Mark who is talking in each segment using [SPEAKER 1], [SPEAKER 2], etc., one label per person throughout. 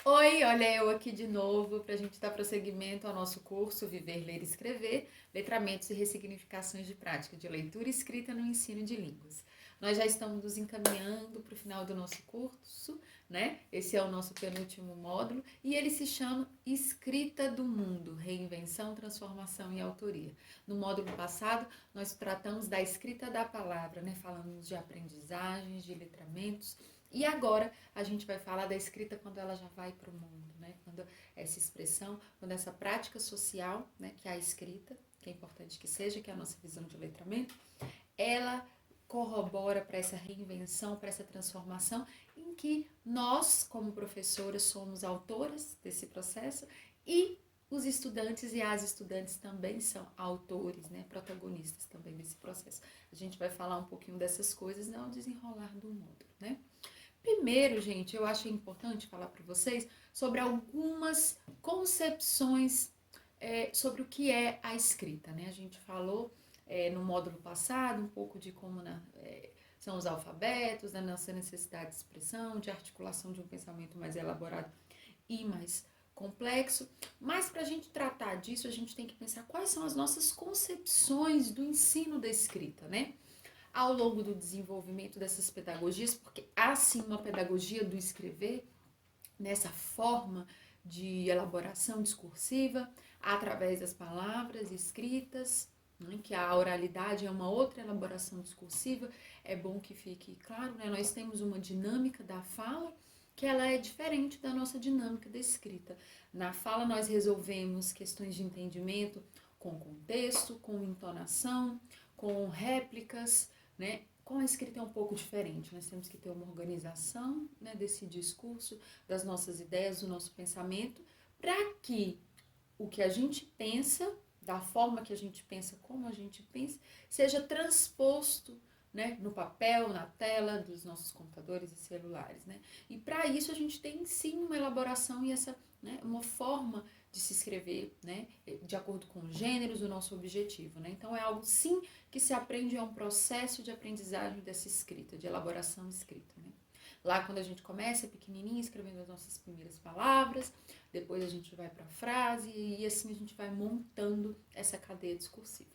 [SPEAKER 1] Oi, olha eu aqui de novo para a gente dar prosseguimento ao nosso curso Viver, Ler e Escrever, Letramentos e Ressignificações de Prática de Leitura e Escrita no Ensino de Línguas. Nós já estamos nos encaminhando para o final do nosso curso, né? Esse é o nosso penúltimo módulo e ele se chama Escrita do Mundo, Reinvenção, Transformação e Autoria. No módulo passado, nós tratamos da escrita da palavra, né? Falamos de aprendizagens, de letramentos. E agora a gente vai falar da escrita quando ela já vai para o mundo, né? Quando essa expressão, quando essa prática social, né, que é a escrita, que é importante que seja, que é a nossa visão de letramento, ela corrobora para essa reinvenção, para essa transformação, em que nós, como professoras, somos autoras desse processo e os estudantes e as estudantes também são autores, né, protagonistas também desse processo. A gente vai falar um pouquinho dessas coisas no desenrolar do módulo, né? Primeiro, gente, eu acho importante falar para vocês sobre algumas concepções sobre o que é a escrita, né? A gente falou no módulo passado um pouco de como são os alfabetos, da nossa necessidade de expressão, de articulação de um pensamento mais elaborado e mais complexo. Mas para a gente tratar disso, a gente tem que pensar quais são as nossas concepções do ensino da escrita, né? Ao longo do desenvolvimento dessas pedagogias, porque há sim uma pedagogia do escrever nessa forma de elaboração discursiva, através das palavras escritas, né, que a oralidade é uma outra elaboração discursiva. É bom que fique claro, né? Nós temos uma dinâmica da fala que ela é diferente da nossa dinâmica da escrita. Na fala nós resolvemos questões de entendimento com contexto, com entonação, com réplicas, né? Com a escrita é um pouco diferente, nós temos que ter uma organização, né, desse discurso, das nossas ideias, do nosso pensamento, para que o que a gente pensa, da forma que a gente pensa, como a gente pensa, seja transposto, né, no papel, na tela dos nossos computadores e celulares, né? E para isso a gente tem sim uma elaboração e essa, né, uma forma de se escrever, né, de acordo com os gêneros do nosso objetivo, né? Então é algo sim que se aprende, é um processo de aprendizagem dessa escrita, de elaboração escrita, né? Lá quando a gente começa pequenininho, escrevendo as nossas primeiras palavras, depois a gente vai para a frase e assim a gente vai montando essa cadeia discursiva.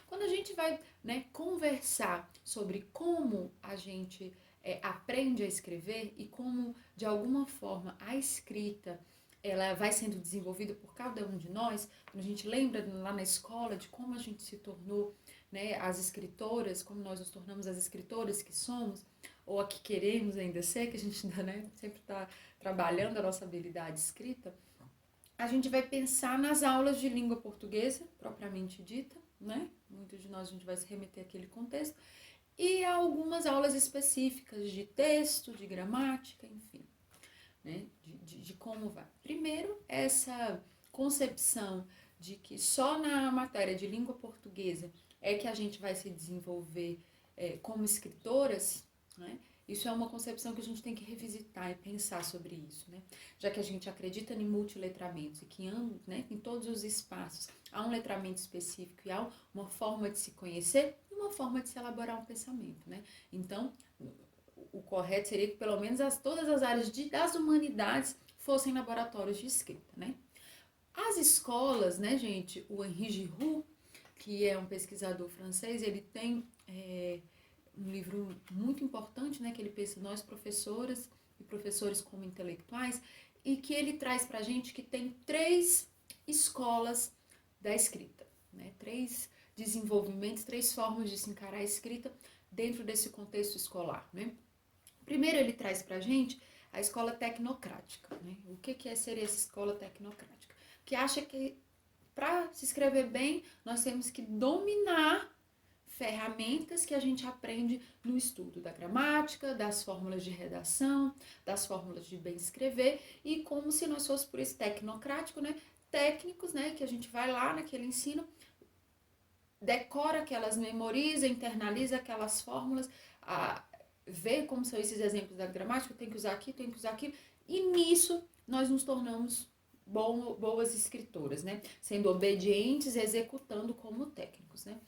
[SPEAKER 1] Quando a gente vai, né, conversar sobre como a gente aprende a escrever e como, de alguma forma, a escrita ela vai sendo desenvolvida por cada um de nós, quando a gente lembra lá na escola de como a gente se tornou, né, as escritoras, como nós nos tornamos as escritoras que somos, ou a que queremos ainda ser, que a gente ainda, né, sempre está trabalhando a nossa habilidade escrita, a gente vai pensar nas aulas de língua portuguesa, propriamente dita, né? Muitos de nós a gente vai se remeter àquele contexto, e algumas aulas específicas de texto, de gramática, enfim, né? De como vai. Primeiro, essa concepção de que só na matéria de língua portuguesa é que a gente vai se desenvolver como escritoras, né? Isso é uma concepção que a gente tem que revisitar e pensar sobre isso, né? Já que a gente acredita em multiletramentos e que né, em todos os espaços há um letramento específico e há uma forma de se conhecer e uma forma de se elaborar um pensamento, né? Então, o correto seria que pelo menos todas as áreas das humanidades fossem laboratórios de escrita, né? As escolas, né, gente, o Henri Giroux, que é um pesquisador francês, ele tem um livro muito importante, né, que ele pensa nós professoras e professores como intelectuais, e que ele traz pra gente que tem 3 escolas da escrita, né, 3 desenvolvimentos, 3 formas de se encarar a escrita dentro desse contexto escolar, né. Primeiro ele traz pra gente a escola tecnocrática, né, o que é ser essa escola tecnocrática? Que acha que para se escrever bem, nós temos que dominar ferramentas que a gente aprende no estudo da gramática, das fórmulas de redação, das fórmulas de bem escrever, e como se nós fosse por esse tecnocrático, né? Técnicos, né? Que a gente vai lá naquele ensino, decora aquelas, memoriza, internaliza aquelas fórmulas, vê como são esses exemplos da gramática, tem que usar aqui, tem que usar aquilo, e nisso nós nos tornamos boas escritoras, né? Sendo obedientes, executando como técnicos, né?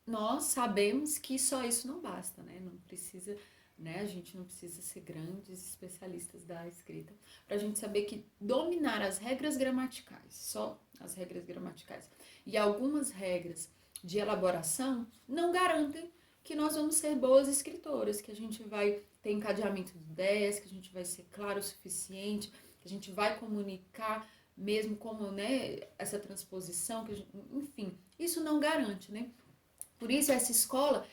[SPEAKER 1] Nós sabemos que só isso não basta, né? Não precisa né? A gente não precisa ser grandes especialistas da escrita para a gente saber que dominar as regras gramaticais, só as regras gramaticais, e algumas regras de elaboração não garantem que nós vamos ser boas escritoras, que a gente vai ter encadeamento de ideias, que a gente vai ser claro o suficiente, que a gente vai comunicar mesmo como, né, essa transposição, que enfim, isso não garante, né? Por isso essa escola,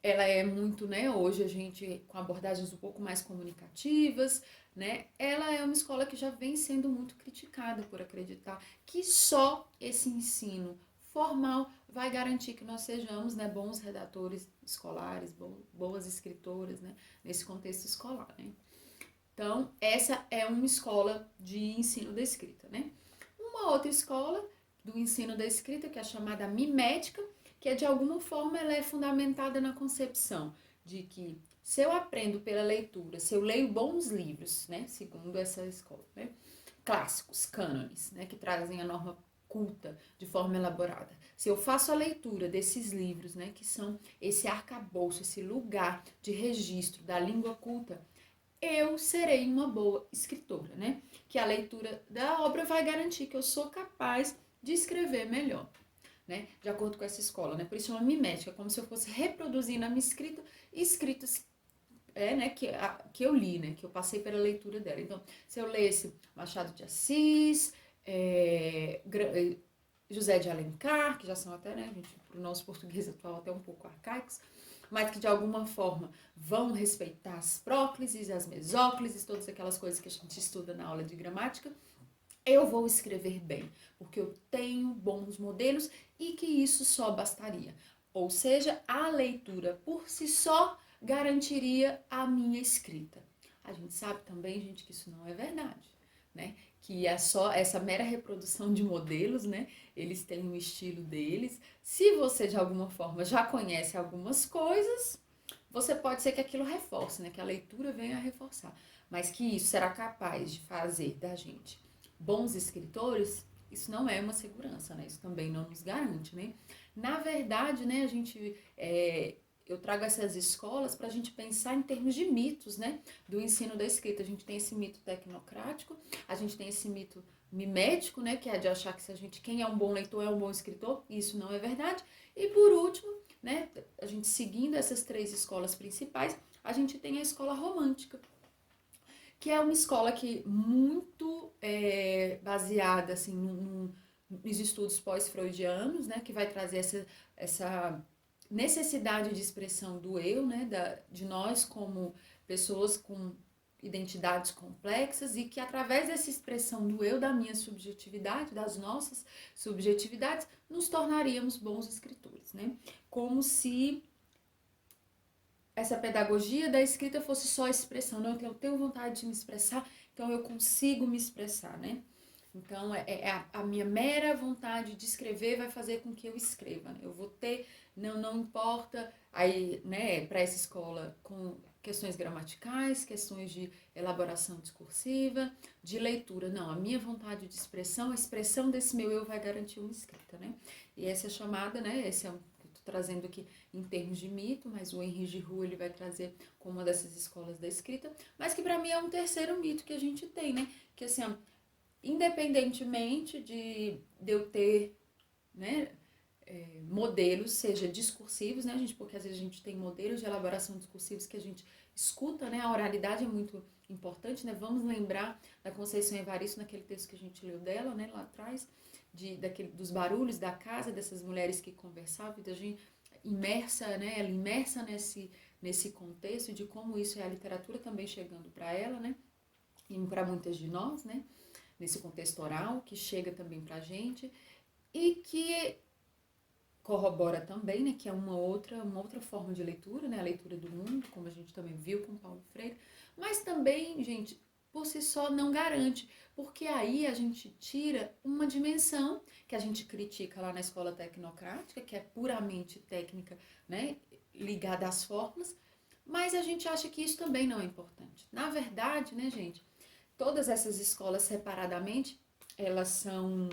[SPEAKER 1] ela é muito, né, hoje a gente com abordagens um pouco mais comunicativas, né? Ela é uma escola que já vem sendo muito criticada por acreditar que só esse ensino formal vai garantir que nós sejamos, né, bons redatores escolares, boas escritoras, né, nesse contexto escolar, né? Então, essa é uma escola de ensino da escrita, né? Uma outra escola do ensino da escrita, que é a chamada mimética, que é de alguma forma ela é fundamentada na concepção de que se eu aprendo pela leitura, se eu leio bons livros, né, segundo essa escola, né, clássicos, cânones, né, que trazem a norma culta de forma elaborada. Se eu faço a leitura desses livros, né, que são esse arcabouço, esse lugar de registro da língua culta, eu serei uma boa escritora, né? Que a leitura da obra vai garantir que eu sou capaz de escrever melhor, né? De acordo com essa escola, né? Por isso chama mimética, como se eu fosse reproduzir na minha escrita escritas né, que eu li, né? Que eu passei pela leitura dela. Então, se eu lesse Machado de Assis, José de Alencar, que já são até, né, gente, para o nosso português atual até um pouco arcaicos, mas que de alguma forma vão respeitar as próclises, as mesóclises, todas aquelas coisas que a gente estuda na aula de gramática, eu vou escrever bem, porque eu tenho bons modelos e que isso só bastaria. Ou seja, a leitura por si só garantiria a minha escrita. A gente sabe também, gente, que isso não é verdade, né? Que é só essa mera reprodução de modelos, né? Eles têm um estilo deles. Se você de alguma forma já conhece algumas coisas, você pode ser que aquilo reforce, né? Que a leitura venha a reforçar. Mas que isso será capaz de fazer da gente bons escritores, isso não é uma segurança, né? Isso também não nos garante, né? Na verdade, né, eu trago essas escolas para a gente pensar em termos de mitos, né, do ensino da escrita. A gente tem esse mito tecnocrático, a gente tem esse mito mimético, né, que é de achar que quem é um bom leitor é um bom escritor, isso não é verdade. E por último, né, a gente seguindo essas três escolas principais, a gente tem a escola romântica, que é uma escola que muito baseada assim nos estudos pós-freudianos, né, que vai trazer essa necessidade de expressão do eu, né, de nós como pessoas com identidades complexas e que através dessa expressão do eu, da minha subjetividade, das nossas subjetividades, nos tornaríamos bons escritores, né? Como se essa pedagogia da escrita fosse só expressão, não, que eu tenho vontade de me expressar, então eu consigo me expressar, né? Então, a minha mera vontade de escrever vai fazer com que eu escreva, né? Eu vou ter, não importa, aí, né, para essa escola, com questões gramaticais, questões de elaboração discursiva, de leitura, não, a minha vontade de expressão, a expressão desse meu eu vai garantir uma escrita, né? E essa é chamada, né, esse é um trazendo aqui em termos de mito, mas o Henri Giroux ele vai trazer como uma dessas escolas da escrita, mas que para mim é um terceiro mito que a gente tem, né? Que assim, independentemente de eu ter, né, modelos, seja discursivos, né, gente, porque às vezes a gente tem modelos de elaboração discursivos que a gente escuta, né, a oralidade é muito importante, né, vamos lembrar da Conceição Evaristo naquele texto que a gente leu dela, né, lá atrás, dos barulhos da casa, dessas mulheres que conversavam, da gente imersa, né, ela imersa nesse contexto de como isso é a literatura também chegando para ela, né, e para muitas de nós, né, nesse contexto oral, que chega também para a gente, e que corrobora também, né, que é uma outra forma de leitura, né, a leitura do mundo, como a gente também viu com Paulo Freire, mas também, gente, por si só não garante, porque aí a gente tira uma dimensão que a gente critica lá na escola tecnocrática, que é puramente técnica, né, ligada às fórmulas, mas a gente acha que isso também não é importante. Na verdade, né, gente, todas essas escolas separadamente, elas são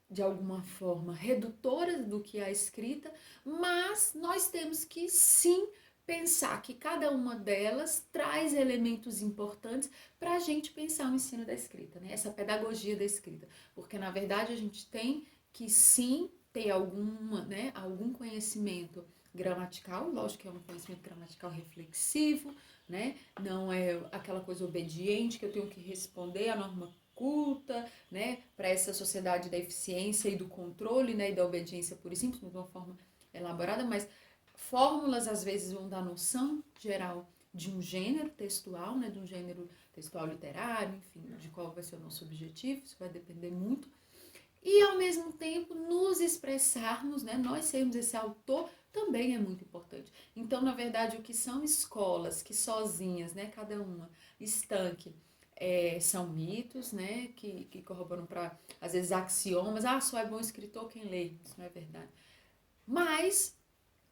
[SPEAKER 1] de alguma forma, redutoras do que é a escrita, mas nós temos que sim pensar que cada uma delas traz elementos importantes para a gente pensar o ensino da escrita, né? Essa pedagogia da escrita, porque na verdade a gente tem que sim ter algum conhecimento gramatical, lógico que é um conhecimento gramatical reflexivo, né? Não é aquela coisa obediente que eu tenho que responder a norma culta, né, para essa sociedade da eficiência e do controle, né, e da obediência pura e simples, de uma forma elaborada, mas fórmulas às vezes vão dar noção geral de um gênero textual, né, de um gênero textual literário, enfim, de qual vai ser o nosso objetivo, isso vai depender muito. E ao mesmo tempo nos expressarmos, né, nós sermos esse autor também é muito importante. Então, na verdade, o que são escolas que sozinhas, né, cada uma, estanque, são mitos, né, que corroboram para, às vezes, axiomas. Ah, só é bom escritor quem lê. Isso não é verdade. Mas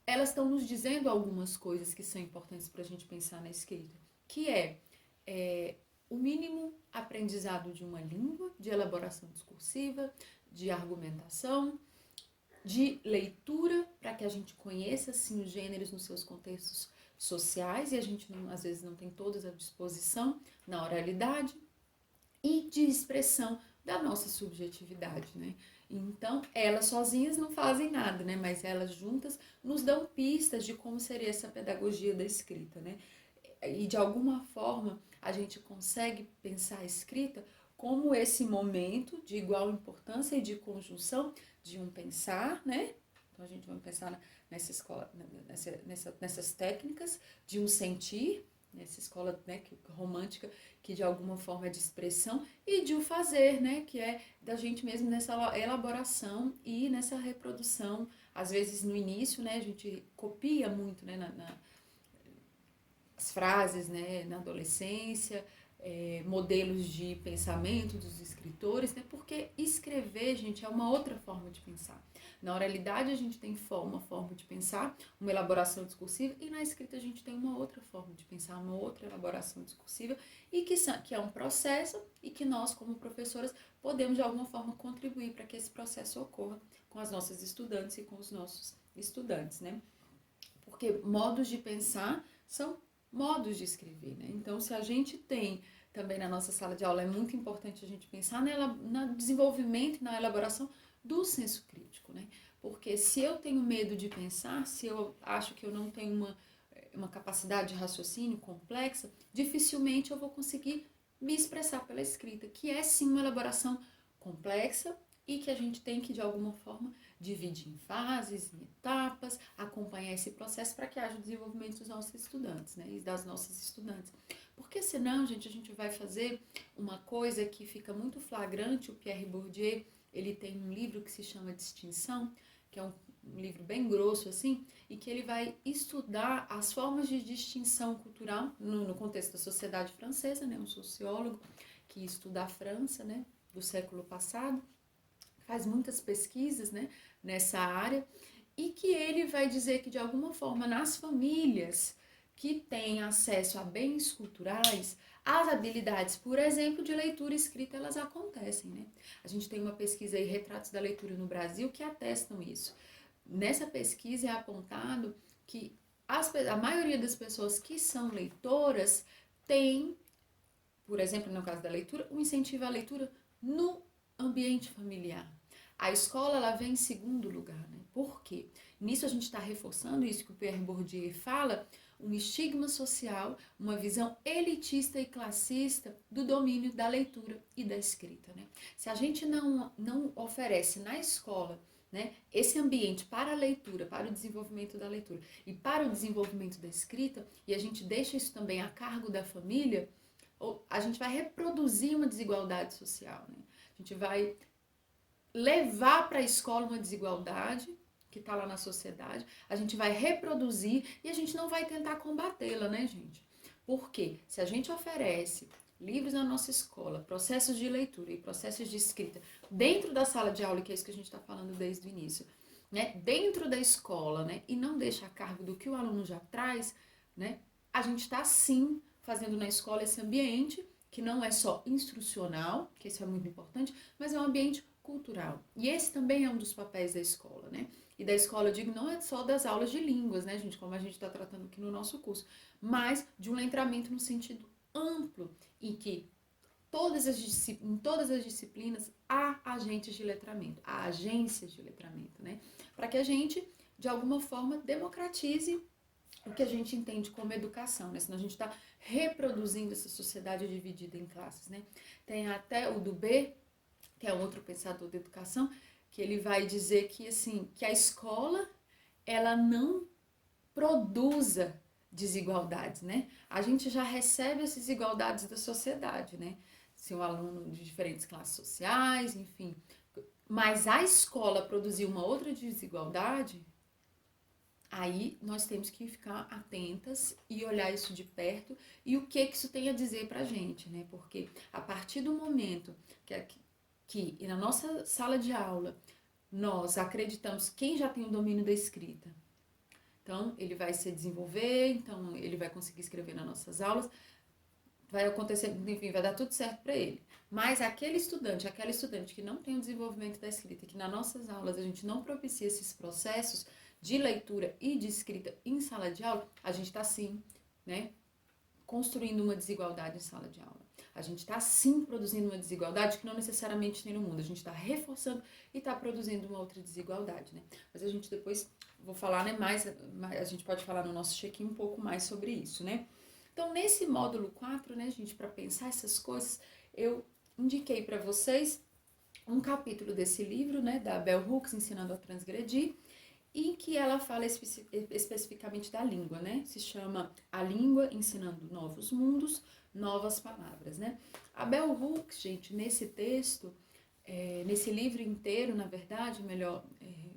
[SPEAKER 1] elas estão nos dizendo algumas coisas que são importantes para a gente pensar na escrita, que é o mínimo aprendizado de uma língua, de elaboração discursiva, de argumentação, de leitura, para que a gente conheça assim, os gêneros nos seus contextos sociais, e a gente às vezes não tem todas à disposição na oralidade, e de expressão da nossa subjetividade, né? Então, elas sozinhas não fazem nada, né? Mas elas juntas nos dão pistas de como seria essa pedagogia da escrita, né? E de alguma forma a gente consegue pensar a escrita como esse momento de igual importância e de conjunção de um pensar, né? Então a gente vai pensar nessa escola, nessas técnicas de um sentir, nessa escola, né, romântica, que de alguma forma é de expressão, e de um fazer, né, que é da gente mesmo nessa elaboração e nessa reprodução. Às vezes no início, né, a gente copia muito, né, as frases, né, na adolescência, modelos de pensamento dos escritores, né, porque escrever, gente, é uma outra forma de pensar. Na oralidade a gente tem uma forma de pensar, uma elaboração discursiva, e na escrita a gente tem uma outra forma de pensar, uma outra elaboração discursiva, e que é um processo e que nós, como professoras, podemos de alguma forma contribuir para que esse processo ocorra com as nossas estudantes e com os nossos estudantes, né? Porque modos de pensar são modos de escrever, né? Então, se a gente tem também na nossa sala de aula, é muito importante a gente pensar no desenvolvimento e na elaboração do senso crítico, né? Porque se eu tenho medo de pensar, se eu acho que eu não tenho uma capacidade de raciocínio complexa, dificilmente eu vou conseguir me expressar pela escrita, que é sim uma elaboração complexa e que a gente tem que, de alguma forma, dividir em fases, em etapas, acompanhar esse processo para que haja o desenvolvimento dos nossos estudantes, né, e das nossas estudantes. Porque senão, gente, a gente vai fazer uma coisa que fica muito flagrante. O Pierre Bourdieu, ele tem um livro que se chama Distinção, que é um livro bem grosso, assim, e que ele vai estudar as formas de distinção cultural no contexto da sociedade francesa, né, um sociólogo que estuda a França, né, do século passado, faz muitas pesquisas, né, nessa área, e que ele vai dizer que, de alguma forma, nas famílias que têm acesso a bens culturais, as habilidades, por exemplo, de leitura e escrita, elas acontecem, né? A gente tem uma pesquisa aí, Retratos da Leitura no Brasil, que atestam isso. Nessa pesquisa é apontado que a maioria das pessoas que são leitoras tem, por exemplo, no caso da leitura, um incentivo à leitura no ambiente familiar. A escola, ela vem em segundo lugar, né? Por quê? Nisso a gente está reforçando isso que o Pierre Bourdieu fala, um estigma social, uma visão elitista e classista do domínio da leitura e da escrita, né? Se a gente não oferece na escola, né, esse ambiente para a leitura, para o desenvolvimento da leitura e para o desenvolvimento da escrita, e a gente deixa isso também a cargo da família, a gente vai reproduzir uma desigualdade social, né? A gente vai levar para a escola uma desigualdade que está lá na sociedade, a gente vai reproduzir e a gente não vai tentar combatê-la, né, gente? Porque se a gente oferece livros na nossa escola, processos de leitura e processos de escrita dentro da sala de aula, que é isso que a gente está falando desde o início, né, dentro da escola, né, e não deixa a cargo do que o aluno já traz, né, a gente está sim fazendo na escola esse ambiente que não é só instrucional, que isso é muito importante, mas é um ambiente cultural. E esse também é um dos papéis da escola, né? E da escola, eu digo, não é só das aulas de línguas, né, gente, como a gente está tratando aqui no nosso curso, mas de um letramento no sentido amplo, em que em todas as disciplinas há agentes de letramento, há agências de letramento, né? Para que a gente, de alguma forma, democratize o que a gente entende como educação, né? Senão a gente está reproduzindo essa sociedade dividida em classes, né? Tem até o Dubé, que é outro pensador da educação, que ele vai dizer que, assim, que a escola, ela não produza desigualdades, né? A gente já recebe essas desigualdades da sociedade, né? Se um aluno de diferentes classes sociais, enfim. Mas a escola produzir uma outra desigualdade, aí nós temos que ficar atentas e olhar isso de perto e o que isso tem a dizer pra gente, né? Porque a partir do momento que na nossa sala de aula nós acreditamos quem já tem o domínio da escrita, então ele vai se desenvolver, então ele vai conseguir escrever nas nossas aulas, vai acontecer, enfim, vai dar tudo certo para ele. Mas aquela estudante que não tem o desenvolvimento da escrita, que nas nossas aulas a gente não propicia esses processos de leitura e de escrita em sala de aula, a gente está sim, né, construindo uma desigualdade em sala de aula. A gente está sim produzindo uma desigualdade que não necessariamente tem no mundo. A gente está reforçando e está produzindo uma outra desigualdade, né? Mas a gente depois, vou falar, né, a gente pode falar no nosso check-in um pouco mais sobre isso, né? Então, nesse módulo 4, né, gente, para pensar essas coisas, eu indiquei para vocês um capítulo desse livro, né, da Bell Hooks, Ensinando a Transgredir, em que ela fala especificamente da língua, né? Se chama A Língua Ensinando Novos Mundos, Novas Palavras, né? A Bell Hooks, gente, nesse texto, nesse livro inteiro, na verdade, melhor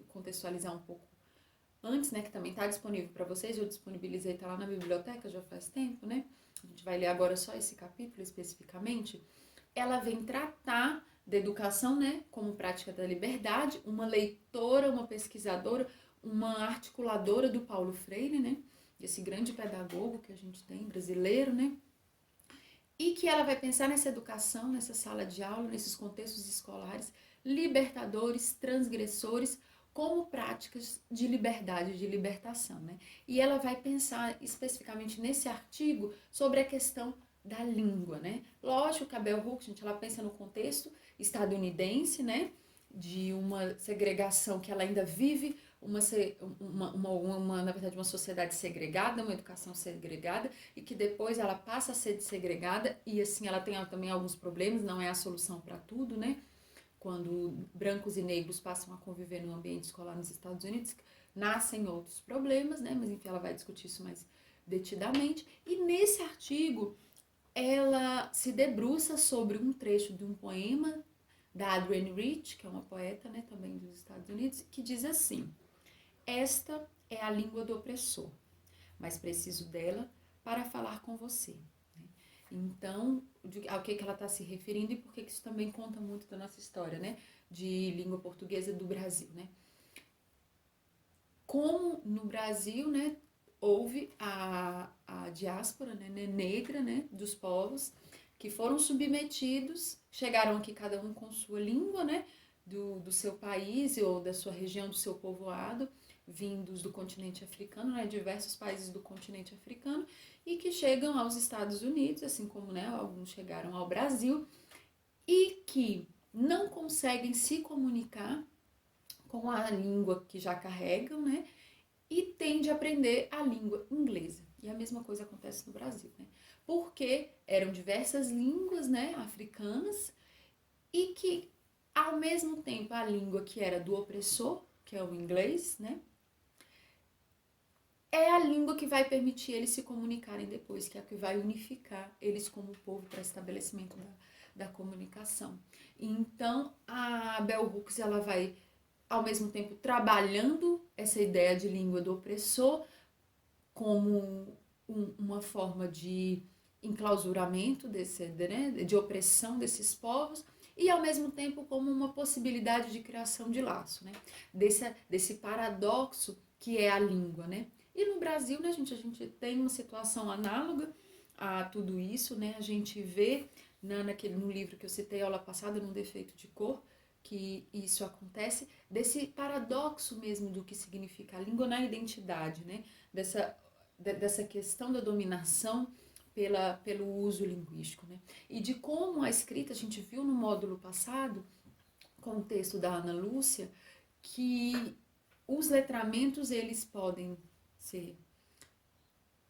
[SPEAKER 1] contextualizar um pouco antes, né, que também está disponível para vocês, eu disponibilizei, está lá na biblioteca já faz tempo, né? A gente vai ler agora só esse capítulo especificamente. Ela vem tratar da educação, né, como prática da liberdade, uma leitora, uma pesquisadora, uma articuladora do Paulo Freire, né, esse grande pedagogo que a gente tem, brasileiro, né, e que ela vai pensar nessa educação, nessa sala de aula, nesses contextos escolares, libertadores, transgressores, como práticas de liberdade, de libertação, né? E ela vai pensar especificamente nesse artigo sobre a questão da língua, né? Lógico que a Bell Hooks, gente, ela pensa no contexto estadunidense, né? De uma segregação que ela ainda vive, na verdade, uma sociedade segregada, uma educação segregada, e que depois ela passa a ser desegregada, e assim ela tem também alguns problemas, não é a solução para tudo, né? Quando brancos e negros passam a conviver no ambiente escolar nos Estados Unidos, nascem outros problemas, né? Mas enfim, ela vai discutir isso mais detidamente. E nesse artigo, ela se debruça sobre um trecho de um poema da Adrienne Rich, que é uma poeta, né, também dos Estados Unidos, que diz assim: esta é a língua do opressor, mas preciso dela para falar com você. Então, ao que ela está se referindo e por que isso também conta muito da nossa história, né? De língua portuguesa do Brasil, né? Como no Brasil, né, houve a diáspora, né, negra, né, dos povos que foram submetidos, chegaram aqui cada um com sua língua, né, do seu país ou da sua região, do seu povoado, vindos do continente africano, né, diversos países do continente africano, e que chegam aos Estados Unidos, assim como, né, alguns chegaram ao Brasil, e que não conseguem se comunicar com a língua que já carregam, né, e tende a aprender a língua inglesa. E a mesma coisa acontece no Brasil, né, porque eram diversas línguas, né, africanas, e que, ao mesmo tempo, a língua que era do opressor, que é o inglês, né, é a língua que vai permitir eles se comunicarem depois, que é a que vai unificar eles como povo para estabelecimento da comunicação. Então, a Bell Hooks, ela vai, ao mesmo tempo, trabalhando essa ideia de língua do opressor como uma forma de enclausuramento, né, de opressão desses povos, e ao mesmo tempo como uma possibilidade de criação de laço, né, desse paradoxo que é a língua, né. E no Brasil, né, a gente tem uma situação análoga a tudo isso, né, a gente vê no livro que eu citei aula passada, No Defeito de Cor, que isso acontece, desse paradoxo mesmo do que significa a língua na identidade, né? Dessa questão da dominação pelo uso linguístico, né? E de como a escrita, a gente viu no módulo passado, com o texto da Ana Lúcia, que os letramentos, eles podem ser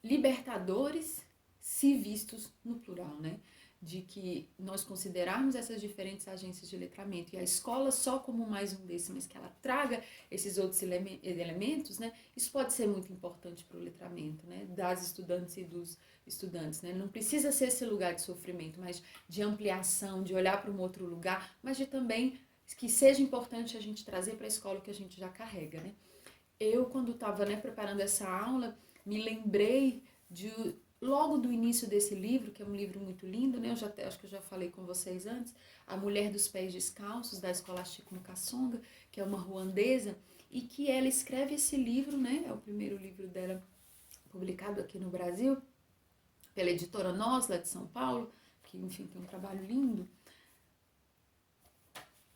[SPEAKER 1] libertadores se vistos no plural, né? De que nós considerarmos essas diferentes agências de letramento e a escola só como mais um desses, mas que ela traga esses outros elementos, né? Isso pode ser muito importante para o letramento, né? Das estudantes e dos estudantes, né? Não precisa ser esse lugar de sofrimento, mas de ampliação, de olhar para um outro lugar, mas de também que seja importante a gente trazer para a escola o que a gente já carrega, né? Eu, quando estava, né, preparando essa aula, me lembrei de logo do início desse livro, que é um livro muito lindo, né? Acho que eu já falei com vocês antes, A Mulher dos Pés Descalços, da Escola Chico Mukasonga, que é uma ruandesa, e que ela escreve esse livro, né? É o primeiro livro dela publicado aqui no Brasil, pela editora Nós, lá de São Paulo, que, enfim, tem um trabalho lindo,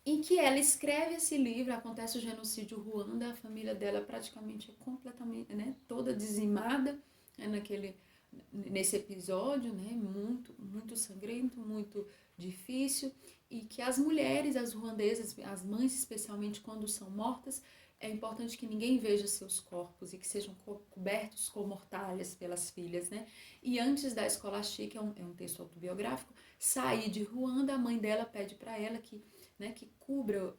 [SPEAKER 1] em que ela escreve esse livro, acontece o genocídio Ruanda, a família dela praticamente é completamente, né, toda dizimada, né, nesse episódio, né, muito sangrento, muito difícil, e que as mulheres, as ruandesas, as mães especialmente quando são mortas, é importante que ninguém veja seus corpos e que sejam cobertos com mortalhas pelas filhas, né? E antes da escola chique, é um texto autobiográfico, sair de Ruanda, a mãe dela pede para ela que, né, que cubra,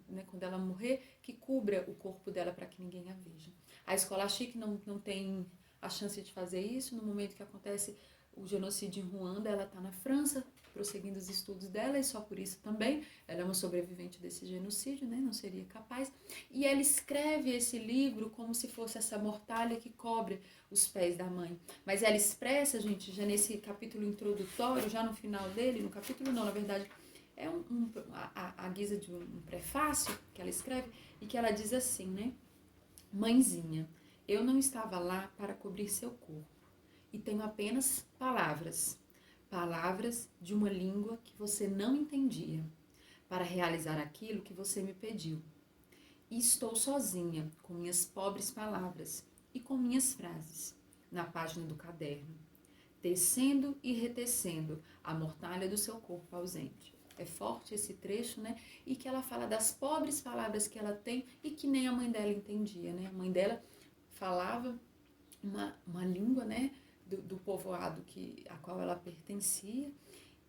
[SPEAKER 1] né, quando ela morrer, que cubra o corpo dela para que ninguém a veja. A escola chique não tem a chance de fazer isso. No momento que acontece o genocídio em Ruanda, ela está na França, prosseguindo os estudos dela, e só por isso também, ela é uma sobrevivente desse genocídio, né? Não seria capaz. E ela escreve esse livro como se fosse essa mortalha que cobre os pés da mãe. Mas ela expressa, gente, já nesse capítulo introdutório, já no final dele, no capítulo não, na verdade, é a guisa de um prefácio que ela escreve, e que ela diz assim, né? Mãezinha, eu não estava lá para cobrir seu corpo, e tenho apenas palavras, palavras de uma língua que você não entendia, para realizar aquilo que você me pediu. E estou sozinha, com minhas pobres palavras e com minhas frases, na página do caderno, tecendo e retecendo a mortalha do seu corpo ausente. É forte esse trecho, né? E que ela fala das pobres palavras que ela tem e que nem a mãe dela entendia, né? A mãe dela falava uma língua, né, do povoado a qual ela pertencia,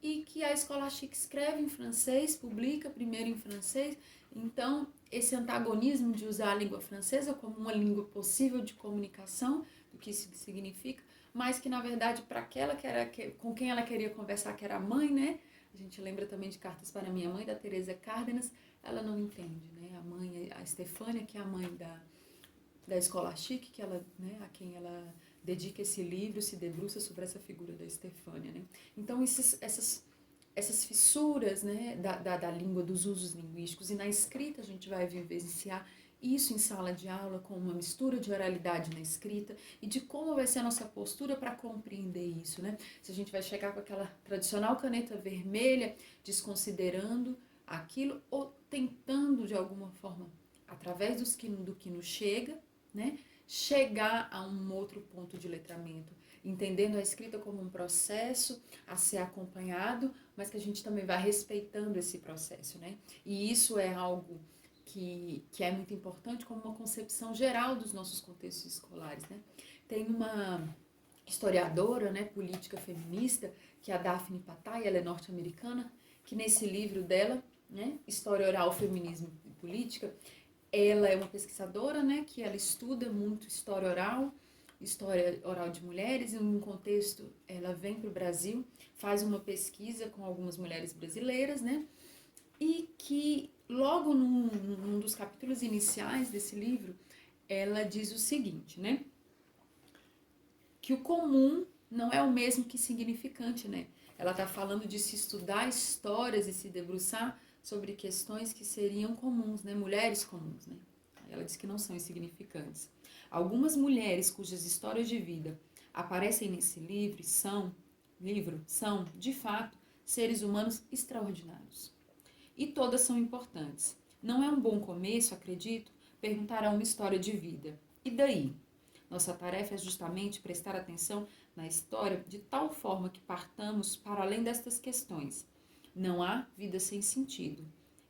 [SPEAKER 1] e que a escola chique escreve em francês, publica primeiro em francês. Então, esse antagonismo de usar a língua francesa como uma língua possível de comunicação, do que isso significa, mas que, na verdade, para aquela com quem ela queria conversar, que era a mãe, né? A gente lembra também de Cartas para Minha Mãe, da Teresa Cárdenas, ela não entende, né? A mãe, a Estefânia, que é a mãe da escola chique, que ela, né, a quem ela dedica esse livro, se debruça sobre essa figura da Estefânia, né? Então, essas fissuras, né, da língua, dos usos linguísticos, e na escrita a gente vai vivenciar isso em sala de aula, com uma mistura de oralidade na escrita, e de como vai ser a nossa postura para compreender isso, né? Se a gente vai chegar com aquela tradicional caneta vermelha, desconsiderando aquilo, ou tentando, de alguma forma, através do que nos chega, né, chegar a um outro ponto de letramento, entendendo a escrita como um processo a ser acompanhado, mas que a gente também vai respeitando esse processo, né? E isso é algo que é muito importante como uma concepção geral dos nossos contextos escolares, né? Tem uma historiadora, né, política feminista, que é a Daphne Patai, ela é norte-americana, que nesse livro dela, né, História Oral, Feminismo e Política, ela é uma pesquisadora, né, que ela estuda muito história oral de mulheres, e em um contexto ela vem para o Brasil, faz uma pesquisa com algumas mulheres brasileiras, né, e que logo num dos capítulos iniciais desse livro, ela diz o seguinte, né, que o comum não é o mesmo que significante, né, ela está falando de se estudar histórias e se debruçar sobre questões que seriam comuns, né? Mulheres comuns, né? Ela diz que não são insignificantes. Algumas mulheres cujas histórias de vida aparecem nesse livro são, de fato, seres humanos extraordinários. e todas são importantes. Não é um bom começo, acredito, perguntar uma história de vida. E daí? Nossa tarefa é justamente prestar atenção na história de tal forma que partamos para além destas questões. Não há vida sem sentido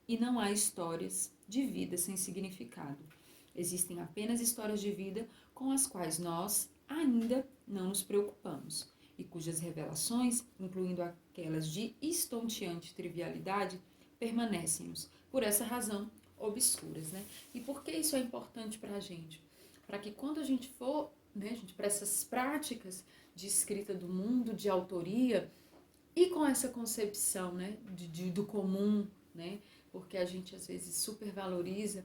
[SPEAKER 1] e não há histórias de vida sem significado. Existem apenas histórias de vida com as quais nós ainda não nos preocupamos e cujas revelações, incluindo aquelas de estonteante trivialidade, permanecem-nos, por essa razão, obscuras, né? E por que isso é importante para a gente? Para que quando a gente for, né, gente, para essas práticas de escrita do mundo, de autoria, e com essa concepção, né, do comum, né, porque a gente às vezes supervaloriza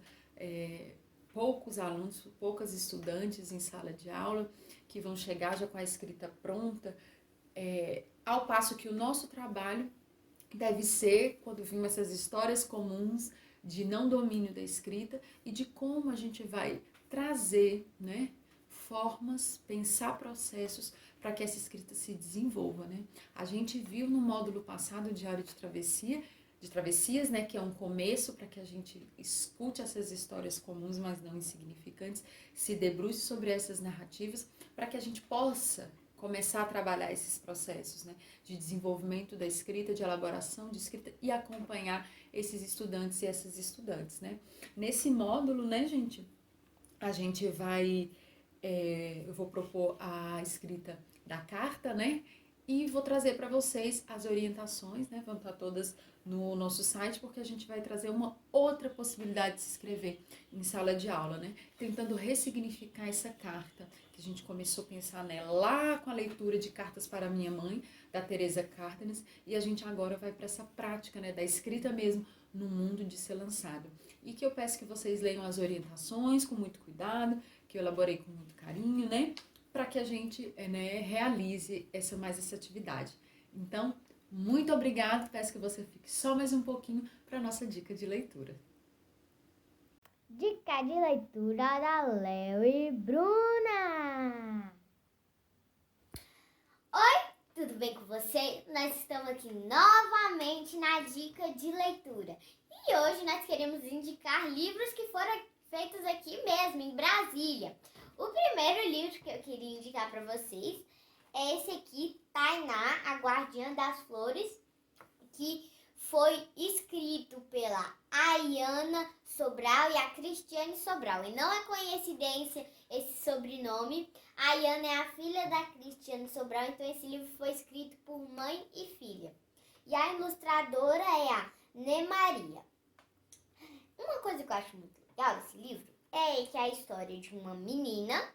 [SPEAKER 1] poucos alunos, poucas estudantes em sala de aula que vão chegar já com a escrita pronta, ao passo que o nosso trabalho deve ser, quando vimos essas histórias comuns de não domínio da escrita e de como a gente vai trazer, né, formas, pensar processos para que essa escrita se desenvolva, né? A gente viu no módulo passado, o Diário de Travessias, né, que é um começo para que a gente escute essas histórias comuns, mas não insignificantes, se debruce sobre essas narrativas, para que a gente possa começar a trabalhar esses processos, né, de desenvolvimento da escrita, de elaboração de escrita e acompanhar esses estudantes e essas estudantes, né. Nesse módulo, né, gente, a gente vai, eu vou propor a escrita da carta, né, e vou trazer para vocês as orientações, né, vão estar todas no nosso site, porque a gente vai trazer uma outra possibilidade de se escrever em sala de aula, né, tentando ressignificar essa carta, que a gente começou a pensar nela lá com a leitura de Cartas para Minha Mãe, da Teresa Cárdenas, e a gente agora vai para essa prática, né, da escrita mesmo no mundo de ser lançado. E que eu peço que vocês leiam as orientações com muito cuidado, que eu elaborei com muito carinho, né, para que a gente, né, realize essa atividade. Então, muito obrigada, peço que você fique só mais um pouquinho para a nossa dica de leitura.
[SPEAKER 2] Dica de leitura da Léo e Bruna. Oi, tudo bem com você? Nós estamos aqui novamente na dica de leitura. E hoje nós queremos indicar livros que foram feitos aqui mesmo, em Brasília. O primeiro livro que eu queria indicar para vocês é esse aqui, Tainá, a Guardiã das Flores, que foi escrito pela Ayana Sobral e a Cristiane Sobral. E não é coincidência esse sobrenome. A Ayana é a filha da Cristiane Sobral, então esse livro foi escrito por mãe e filha. E a ilustradora é a Nemaria. Uma coisa que eu acho muito legal desse livro é que é a história de uma menina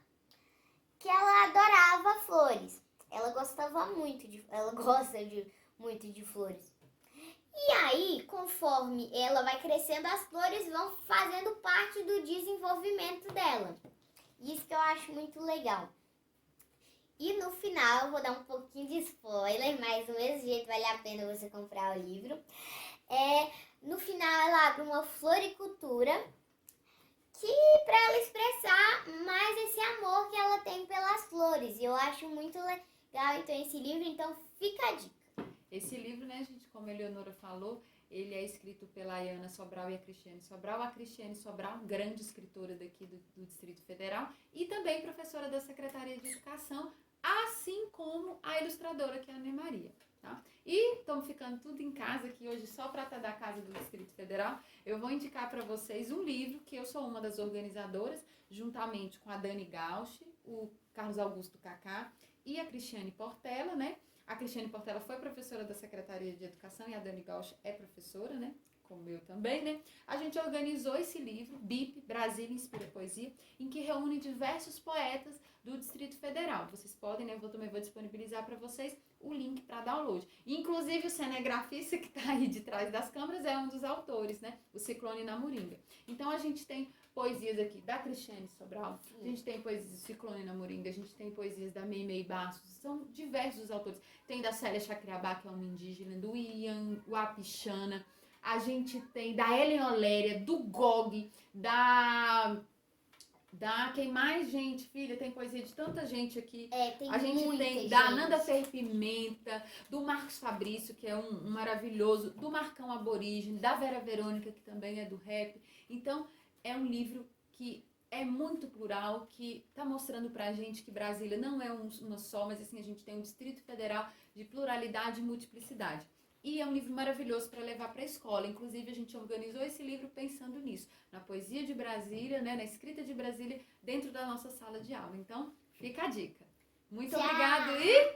[SPEAKER 2] que ela adorava flores. Ela gosta muito de flores. E aí, conforme ela vai crescendo, as flores vão fazendo parte do desenvolvimento dela. Isso que eu acho muito legal. E no final, eu vou dar um pouquinho de spoiler, mas do mesmo jeito vale a pena você comprar o livro. No final, ela abre uma floricultura que para ela expressar mais esse amor que ela tem pelas flores. E eu acho muito legal, então, esse livro. Então, fica a dica.
[SPEAKER 1] Esse livro, né, gente, como a Eleonora falou, ele é escrito pela Ayana Sobral e a Cristiane Sobral. A Cristiane Sobral, grande escritora daqui do Distrito Federal e também professora da Secretaria de Educação, assim como a ilustradora, que é a Nemaria. Tá? E estamos ficando tudo em casa aqui hoje, só para estar da casa do Distrito Federal. Eu vou indicar para vocês um livro que eu sou uma das organizadoras, juntamente com a Dani Gauch, o Carlos Augusto Cacá e a Cristiane Portela, né? A Cristiane Portela foi professora da Secretaria de Educação e a Dani Gauch é professora, né? Como eu também, né? A gente organizou esse livro, BIP, Brasília Inspira Poesia, em que reúne diversos poetas do Distrito Federal. Vocês podem, né? Eu também vou disponibilizar para vocês o link para download. Inclusive, o cinegrafista que está aí de trás das câmeras é um dos autores, né? O Ciclone na Moringa. Então, a gente tem poesias aqui da Cristiane Sobral, a gente tem poesias do Ciclone na Moringa, a gente tem poesias da Meimei Bastos, são diversos os autores. Tem da Célia Chacriabá, que é uma indígena, do Ian Wapichana, a gente tem da Ellen Oléria, do Gog, da tá? Quem mais, gente, filha, tem poesia de tanta gente aqui.
[SPEAKER 2] Tem
[SPEAKER 1] A gente
[SPEAKER 2] muita
[SPEAKER 1] tem
[SPEAKER 2] gente.
[SPEAKER 1] da Ananda Ferri Pimenta, do Marcos Fabrício, que é um maravilhoso, do Marcão Aborígene, da Vera Verônica, que também é do rap. Então, é um livro que é muito plural, que está mostrando pra gente que Brasília não é uma só, mas assim, a gente tem um Distrito Federal de pluralidade e multiplicidade. E é um livro maravilhoso para levar para a escola. Inclusive, a gente organizou esse livro pensando nisso, na poesia de Brasília, né, na escrita de Brasília, dentro da nossa sala de aula. Então, fica a dica. Muito
[SPEAKER 2] Tchau.
[SPEAKER 1] obrigada e